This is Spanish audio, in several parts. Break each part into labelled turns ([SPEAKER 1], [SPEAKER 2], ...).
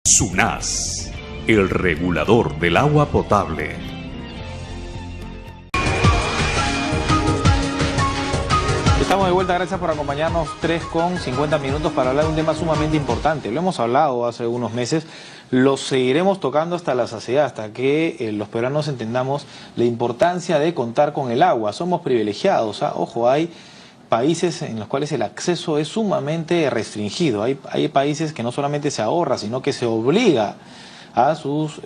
[SPEAKER 1] SUNAS, el regulador del agua potable.
[SPEAKER 2] Estamos de vuelta, gracias por acompañarnos. 3:50 para hablar de un tema sumamente importante. Lo hemos hablado hace unos meses, lo seguiremos tocando hasta la saciedad, hasta que los peruanos entendamos la importancia de contar con el agua. Somos privilegiados, ojo, hay países en los cuales el acceso es sumamente restringido. Hay países que no solamente se ahorra, sino que se obliga a sus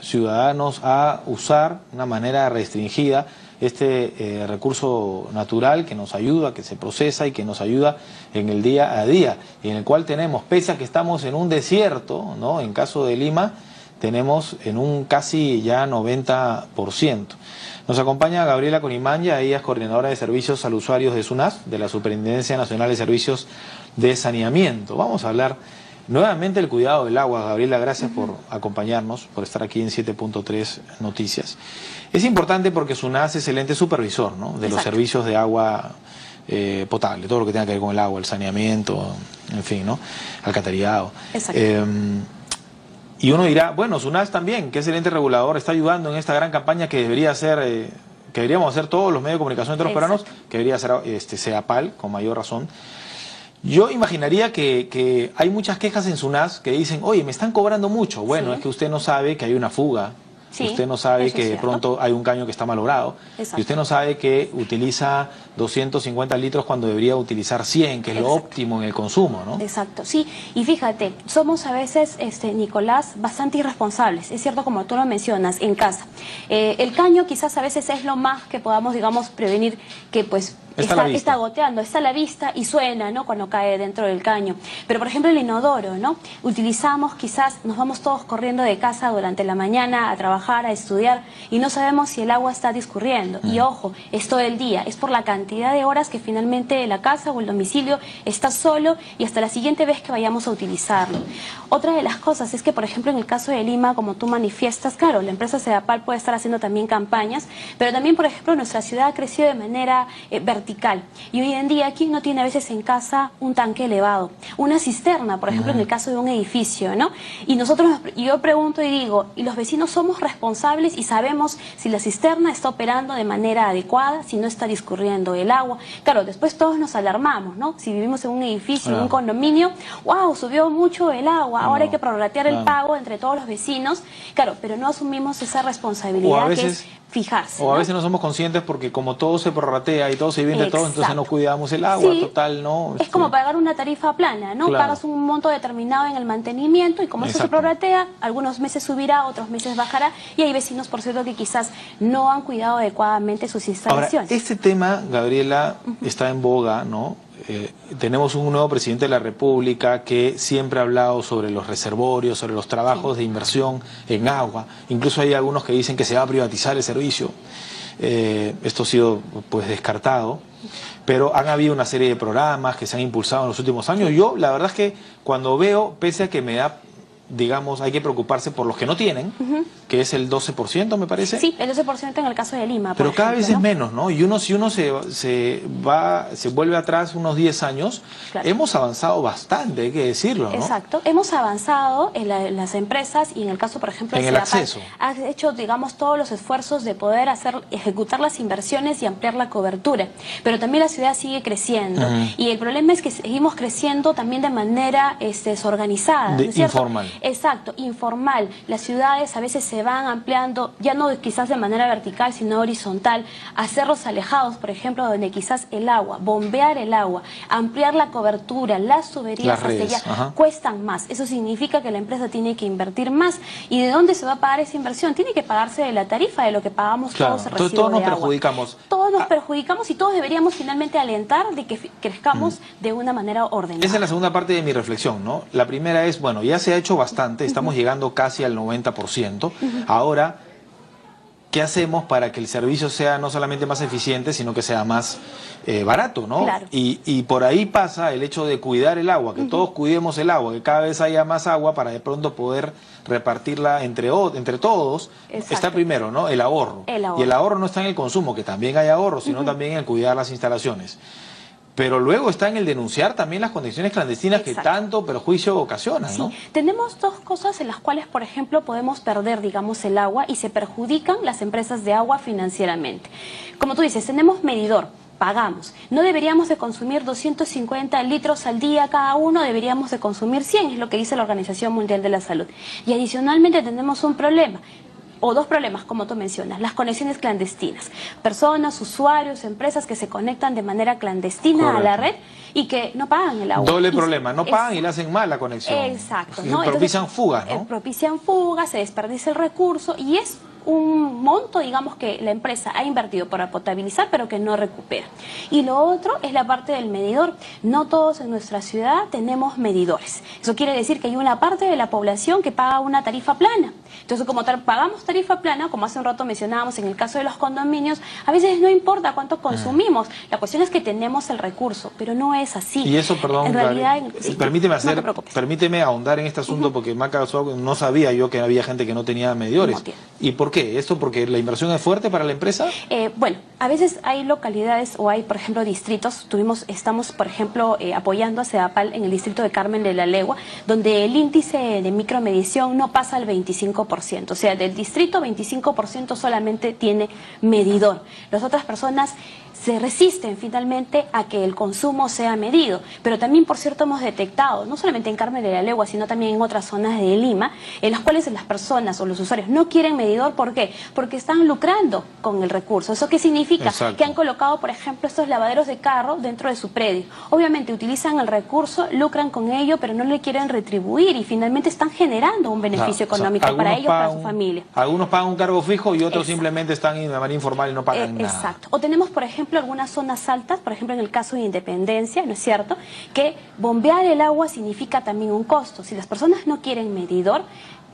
[SPEAKER 2] ciudadanos a usar de una manera restringida este recurso natural que nos ayuda, que se procesa y que nos ayuda en el día a día, y en el cual tenemos, pese a que estamos en un desierto, ¿no? En caso de Lima, tenemos en un casi ya 90%. Nos acompaña Gabriela Conimanya, ella es coordinadora de servicios al usuario de SUNAS, de la Superintendencia Nacional de Servicios de Saneamiento. Vamos a hablar nuevamente del cuidado del agua. Gabriela, gracias por acompañarnos, por estar aquí en 7.3 Noticias. Es importante porque SUNAS es el ente supervisor, ¿no?, de los servicios de agua potable, todo lo que tenga que ver con el agua, el saneamiento, en fin, ¿no?, alcantarillado.
[SPEAKER 3] Exacto.
[SPEAKER 2] Y uno dirá, bueno, SUNAS también, que es el ente regulador, está ayudando en esta gran campaña que debería ser, que deberíamos hacer todos los medios de comunicación de los peruanos, que debería ser CEAPAL, con mayor razón. Yo imaginaría que hay muchas quejas en SUNAS que dicen, oye, me están cobrando mucho. Bueno, es que usted no sabe que hay una fuga. Sí, usted no sabe que de pronto hay un caño que está malogrado. Y usted no sabe que utiliza 250 litros cuando debería utilizar 100, que es lo óptimo en el consumo, ¿no?
[SPEAKER 3] Exacto, sí. Y fíjate, somos a veces, Nicolás, bastante irresponsables. Es cierto, como tú lo mencionas, en casa. El caño quizás a veces es lo más que podamos, digamos, prevenir que pues está goteando, está a la vista y suena, ¿no?, cuando cae dentro del caño. Pero, por ejemplo, el inodoro, ¿no? Utilizamos, quizás nos vamos todos corriendo de casa durante la mañana a trabajar, a estudiar, y no sabemos si el agua está discurriendo. Y ojo, es todo el día, es por la cantidad de horas que finalmente la casa o el domicilio está solo y hasta la siguiente vez que vayamos a utilizarlo. Otra de las cosas es que, por ejemplo, en el caso de Lima, como tú manifiestas, claro, la empresa CEAPAL puede estar haciendo también campañas, pero también, por ejemplo, nuestra ciudad ha crecido de manera vertical. Y hoy en día, ¿quién no tiene a veces en casa un tanque elevado? Una cisterna, por ejemplo, en el caso de un edificio, ¿no? Y yo pregunto y digo, ¿y los vecinos somos responsables y sabemos si la cisterna está operando de manera adecuada, si no está discurriendo el agua? Claro, después todos nos alarmamos, ¿no? Si vivimos en un edificio, en un condominio, ¡wow!, subió mucho el agua, ahora hay que prorratear el pago entre todos los vecinos. Claro, pero no asumimos esa responsabilidad que es fijarse.
[SPEAKER 2] O a veces no somos conscientes porque como todo se prorratea y todo se vive de todo, entonces no cuidamos el agua, total, ¿no?
[SPEAKER 3] Es como pagar una tarifa plana, ¿no? Claro. Pagas un monto determinado en el mantenimiento y como eso se prorratea, algunos meses subirá, otros meses bajará, y hay vecinos, por cierto, que quizás no han cuidado adecuadamente sus instalaciones.
[SPEAKER 2] Ahora, este tema, Gabriela, está en boga, ¿no? Tenemos un nuevo presidente de la República que siempre ha hablado sobre los reservorios, sobre los trabajos de inversión en agua. Incluso hay algunos que dicen que se va a privatizar el servicio. Esto ha sido pues descartado, pero han habido una serie de programas que se han impulsado en los últimos años. Yo la verdad es que cuando veo, pese a que me da, digamos, hay que preocuparse por los que no tienen, que es el 12%, me parece.
[SPEAKER 3] Sí, el 12% en el caso de Lima.
[SPEAKER 2] Pero cada vez es menos, ¿no? Y si uno se vuelve atrás unos 10 años, hemos avanzado bastante, hay que decirlo, ¿no?
[SPEAKER 3] Exacto, hemos avanzado en las empresas y en el caso, por ejemplo,
[SPEAKER 2] en el acceso.
[SPEAKER 3] Ha hecho, digamos, todos los esfuerzos de poder ejecutar las inversiones y ampliar la cobertura. Pero también la ciudad sigue creciendo. Y el problema es que seguimos creciendo también de manera desorganizada, ¿no es cierto?
[SPEAKER 2] Informal.
[SPEAKER 3] Exacto, informal. Las ciudades a veces se van ampliando, ya no quizás de manera vertical, sino horizontal, a cerros alejados, por ejemplo, donde quizás el agua, bombear el agua, ampliar la cobertura, las tuberías hasta allá, cuestan más. Eso significa que la empresa tiene que invertir más. ¿Y de dónde se va a pagar esa inversión? Tiene que pagarse de la tarifa de lo que pagamos todos el recibo
[SPEAKER 2] todos nos
[SPEAKER 3] de agua.
[SPEAKER 2] perjudicamos.
[SPEAKER 3] Todos nos perjudicamos y todos deberíamos finalmente alentar de que crezcamos de una manera ordenada.
[SPEAKER 2] Esa es la segunda parte de mi reflexión, ¿no? La primera es, bueno, ya se ha hecho bastante, estamos llegando casi al 90%. Ahora, ¿qué hacemos para que el servicio sea no solamente más eficiente, sino que sea más barato, ¿no?
[SPEAKER 3] Claro.
[SPEAKER 2] Y por ahí pasa el hecho de cuidar el agua, que todos cuidemos el agua, que cada vez haya más agua para de pronto poder repartirla entre todos.
[SPEAKER 3] Exacto.
[SPEAKER 2] Está primero, ¿no?, el ahorro. Y el ahorro no está en el consumo, que también hay ahorro, sino también en el cuidar las instalaciones. Pero luego está en el denunciar también las conexiones clandestinas que tanto perjuicio ocasionan, ¿no?
[SPEAKER 3] Sí, tenemos dos cosas en las cuales, por ejemplo, podemos perder, digamos, el agua y se perjudican las empresas de agua financieramente. Como tú dices, tenemos medidor. Pagamos. No deberíamos de consumir 250 litros al día cada uno, deberíamos de consumir 100, es lo que dice la Organización Mundial de la Salud. Y adicionalmente tenemos un problema, o dos problemas, como tú mencionas, las conexiones clandestinas. Personas, usuarios, empresas que se conectan de manera clandestina a la red y que no pagan el agua.
[SPEAKER 2] Doble problema, no pagan y le hacen mal la conexión.
[SPEAKER 3] Exacto.
[SPEAKER 2] ¿No? Propician fugas, ¿no?
[SPEAKER 3] Propician fugas, se desperdicia el recurso y es un monto, digamos, que la empresa ha invertido para potabilizar, pero que no recupera. Y lo otro es la parte del medidor. No todos en nuestra ciudad tenemos medidores. Eso quiere decir que hay una parte de la población que paga una tarifa plana. Entonces, como pagamos tarifa plana, como hace un rato mencionábamos en el caso de los condominios, a veces no importa cuánto consumimos. La cuestión es que tenemos el recurso, pero no es así.
[SPEAKER 2] Y eso, perdón,
[SPEAKER 3] en realidad, sí,
[SPEAKER 2] permíteme ahondar en este asunto porque me ha causado, no sabía yo que había gente que no tenía medidores. ¿Y por qué? ¿Esto porque la inversión es fuerte para la empresa?
[SPEAKER 3] Bueno, a veces hay localidades o hay, por ejemplo, distritos. Estamos, por ejemplo, apoyando a CEDAPAL en el distrito de Carmen de la Legua, donde el índice de micromedición no pasa al 25%. O sea, del distrito, 25% solamente tiene medidor. Las otras personas se resisten finalmente a que el consumo sea medido. Pero también, por cierto, hemos detectado, no solamente en Carmen de la Legua, sino también en otras zonas de Lima, en las cuales las personas o los usuarios no quieren medidor. ¿Por qué? Porque están lucrando con el recurso. ¿Eso qué significa?
[SPEAKER 2] Exacto.
[SPEAKER 3] Que han colocado, por ejemplo, estos lavaderos de carro dentro de su predio. Obviamente utilizan el recurso, lucran con ello, pero no le quieren retribuir y finalmente están generando un beneficio económico para ellos, para su familia.
[SPEAKER 2] Algunos pagan un cargo fijo y otros simplemente están de manera informal y no pagan nada.
[SPEAKER 3] Exacto. O tenemos, por ejemplo, algunas zonas altas, por ejemplo en el caso de Independencia, ¿no es cierto?, que bombear el agua significa también un costo. Si las personas no quieren medidor,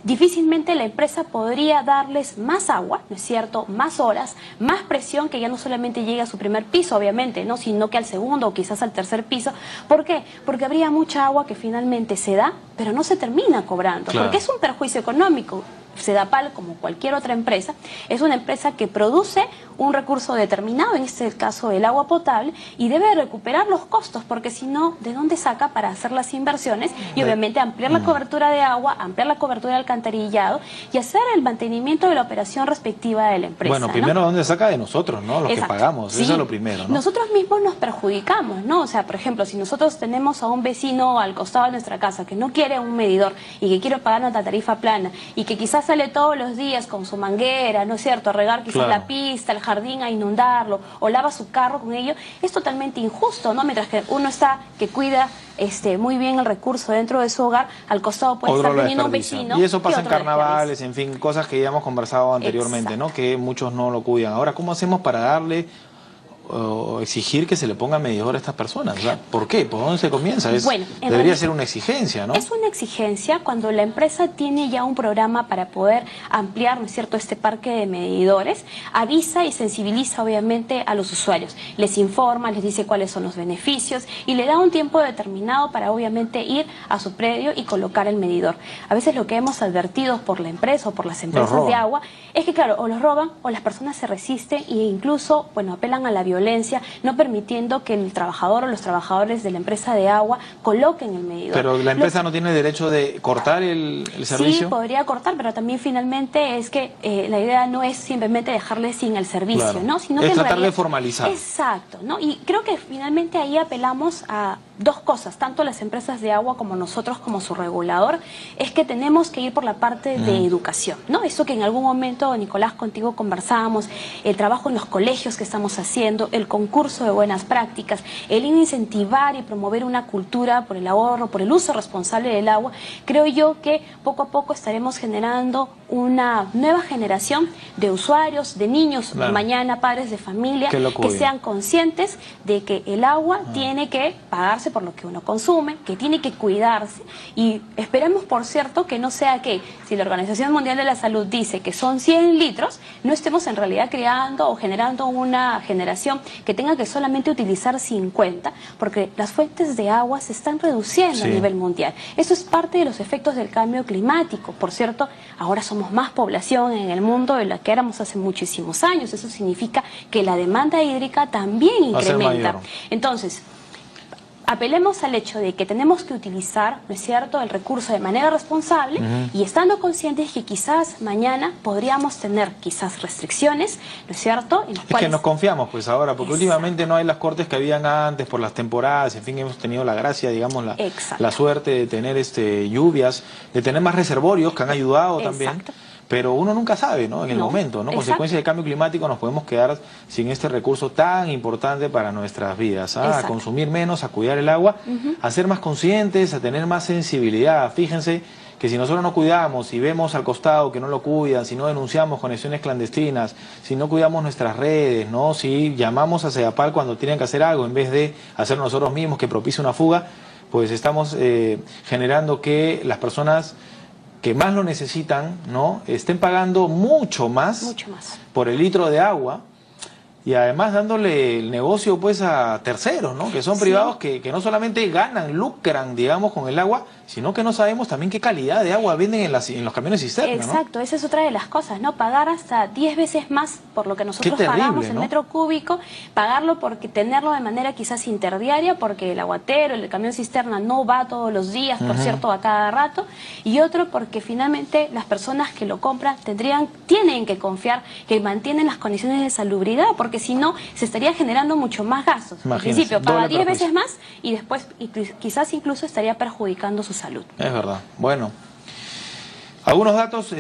[SPEAKER 3] difícilmente la empresa podría darles más agua, ¿no es cierto?, más horas, más presión, que ya no solamente llegue a su primer piso, obviamente, ¿no?, sino que al segundo o quizás al tercer piso. ¿Por qué? Porque habría mucha agua que finalmente se da, pero no se termina cobrando, porque es un perjuicio económico. CEDAPAL, como cualquier otra empresa, es una empresa que produce un recurso determinado, en este caso el agua potable, y debe recuperar los costos, porque si no, ¿de dónde saca para hacer las inversiones? Y obviamente ampliar la cobertura de agua, ampliar la cobertura de alcantarillado y hacer el mantenimiento de la operación respectiva de la empresa.
[SPEAKER 2] Bueno, primero, ¿no?, ¿dónde saca? De nosotros, ¿no?, los
[SPEAKER 3] Exacto.
[SPEAKER 2] que pagamos,
[SPEAKER 3] Sí.
[SPEAKER 2] eso es lo primero, ¿no?
[SPEAKER 3] Nosotros mismos nos perjudicamos, ¿no? O sea, por ejemplo, si nosotros tenemos a un vecino al costado de nuestra casa que no quiere un medidor y que quiere pagar nuestra tarifa plana y que quizás sale todos los días con su manguera, ¿no es cierto?, a regar quizás la pista, el jardín, a inundarlo, o lava su carro con ello, es totalmente injusto, ¿no? Mientras que uno está que cuida muy bien el recurso dentro de su hogar, al costado puede estar teniendo un vecino.
[SPEAKER 2] Y eso pasa en carnavales, en fin, cosas que ya hemos conversado anteriormente, ¿no?, que muchos no lo cuidan. Ahora, ¿cómo hacemos para darle o exigir que se le ponga medidor a estas personas? O sea, ¿por qué? ¿Por dónde se comienza? Debería ser una exigencia, ¿no?
[SPEAKER 3] Es una exigencia cuando la empresa tiene ya un programa para poder ampliar, ¿no es cierto?, este parque de medidores, avisa y sensibiliza obviamente a los usuarios, les informa, les dice cuáles son los beneficios y le da un tiempo determinado para obviamente ir a su predio y colocar el medidor. A veces lo que hemos advertido por la empresa o por las empresas de agua es que, claro, o los roban o las personas se resisten e incluso, bueno, apelan a la violencia, no permitiendo que el trabajador o los trabajadores de la empresa de agua coloquen el medidor.
[SPEAKER 2] Pero la empresa no tiene derecho de cortar el servicio.
[SPEAKER 3] Sí, podría cortar, pero también finalmente es que la idea no es simplemente dejarle sin el servicio, ¿no? Sino
[SPEAKER 2] es
[SPEAKER 3] que
[SPEAKER 2] tratar de formalizar.
[SPEAKER 3] Exacto, ¿no? Y creo que finalmente ahí apelamos a dos cosas, tanto las empresas de agua como nosotros como su regulador, es que tenemos que ir por la parte de educación, ¿no? Eso que en algún momento, Nicolás, contigo conversábamos, el trabajo en los colegios que estamos haciendo, el concurso de buenas prácticas, el incentivar y promover una cultura por el ahorro, por el uso responsable del agua. Creo yo que poco a poco estaremos generando una nueva generación de usuarios, de niños, mañana padres de familia, que sean conscientes de que el agua tiene que pagarse por lo que uno consume, que tiene que cuidarse, y esperemos, por cierto, que no sea que si la Organización Mundial de la Salud dice que son 100 litros, no estemos en realidad creando o generando una generación que tenga que solamente utilizar 50, porque las fuentes de agua se están reduciendo a nivel mundial. Eso es parte de los efectos del cambio climático. Por cierto, ahora somos más población en el mundo de la que éramos hace muchísimos años. Eso significa que la demanda hídrica también incrementa. Entonces, apelemos al hecho de que tenemos que utilizar, ¿no es cierto?, el recurso de manera responsable y estando conscientes que quizás mañana podríamos tener quizás restricciones, ¿no es cierto? En las
[SPEAKER 2] Es que nos confiamos pues ahora, porque
[SPEAKER 3] Exacto.
[SPEAKER 2] últimamente no hay las cortes que habían antes por las temporadas, en fin, hemos tenido la gracia, digamos, la suerte de tener lluvias, de tener más reservorios que han ayudado también.
[SPEAKER 3] Exacto.
[SPEAKER 2] Pero uno nunca sabe, ¿no? En el momento, ¿no? Consecuencia del cambio climático nos podemos quedar sin este recurso tan importante para nuestras vidas, ¿ah? A consumir menos, a cuidar el agua, a ser más conscientes, a tener más sensibilidad. Fíjense que si nosotros no cuidamos, si vemos al costado que no lo cuidan, si no denunciamos conexiones clandestinas, si no cuidamos nuestras redes, ¿no? Si llamamos a Sedapal cuando tienen que hacer algo en vez de hacer nosotros mismos que propicie una fuga, pues estamos generando que las personas que más lo necesitan, ¿no?, estén pagando mucho más por el litro de agua y además dándole el negocio pues a terceros, ¿no?, que son privados que no solamente ganan, lucran, digamos, con el agua, sino que no sabemos también qué calidad de agua venden en los camiones cisterna, ¿no?
[SPEAKER 3] Exacto, esa es otra de las cosas, ¿no? Pagar hasta 10 veces más por lo que nosotros pagamos en metro cúbico, pagarlo porque tenerlo de manera quizás interdiaria, porque el aguatero, el camión cisterna no va todos los días, por cierto, a cada rato, y otro porque finalmente las personas que lo compran tienen que confiar que mantienen las condiciones de salubridad, porque si no, se estaría generando mucho más gastos. En principio, paga 10 veces más y después quizás incluso estaría perjudicando su salud.
[SPEAKER 2] Es verdad. Bueno, algunos datos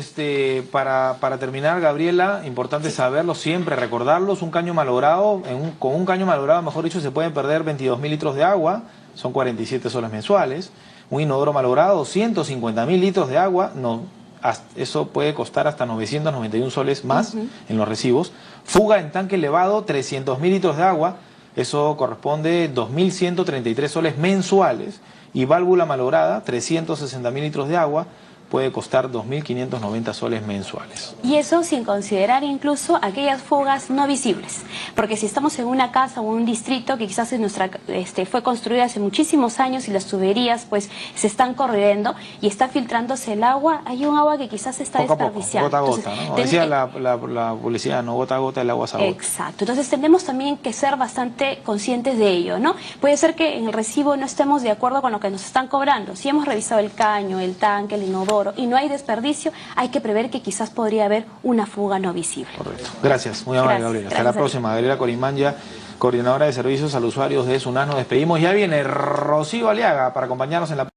[SPEAKER 2] para terminar, Gabriela, importante saberlos siempre, recordarlos. Un caño malogrado, con un caño malogrado, mejor dicho, se pueden perder 22.000 litros de agua, son 47 soles mensuales. Un inodoro malogrado, 150.000 litros de agua, eso puede costar hasta 991 soles más en los recibos. Fuga en tanque elevado, 300.000 litros de agua, eso corresponde 2.133 soles mensuales. Y válvula malograda, 360.000 litros de agua, puede costar 2.590 soles mensuales.
[SPEAKER 3] Y eso sin considerar incluso aquellas fugas no visibles, porque si estamos en una casa o un distrito que quizás fue construida hace muchísimos años y las tuberías pues se están corriendo y está filtrándose el agua, hay un agua que quizás está desperdiciando.
[SPEAKER 2] Poco, gota a gota, ¿no? Decía la publicidad, ¿no? Gota a gota el agua sabor.
[SPEAKER 3] Exacto, entonces tenemos también que ser bastante conscientes de ello, ¿no? Puede ser que en el recibo no estemos de acuerdo con lo que nos están cobrando. Si hemos revisado el caño, el tanque, el inodoro y no hay desperdicio, hay que prever que quizás podría haber una fuga no visible.
[SPEAKER 2] Correcto. Gracias, muy amable, Gabriela. Hasta la próxima. Gabriela Corimanya, coordinadora de servicios al usuario de SUNAS. Nos despedimos. Ya viene Rocío Aliaga para acompañarnos en la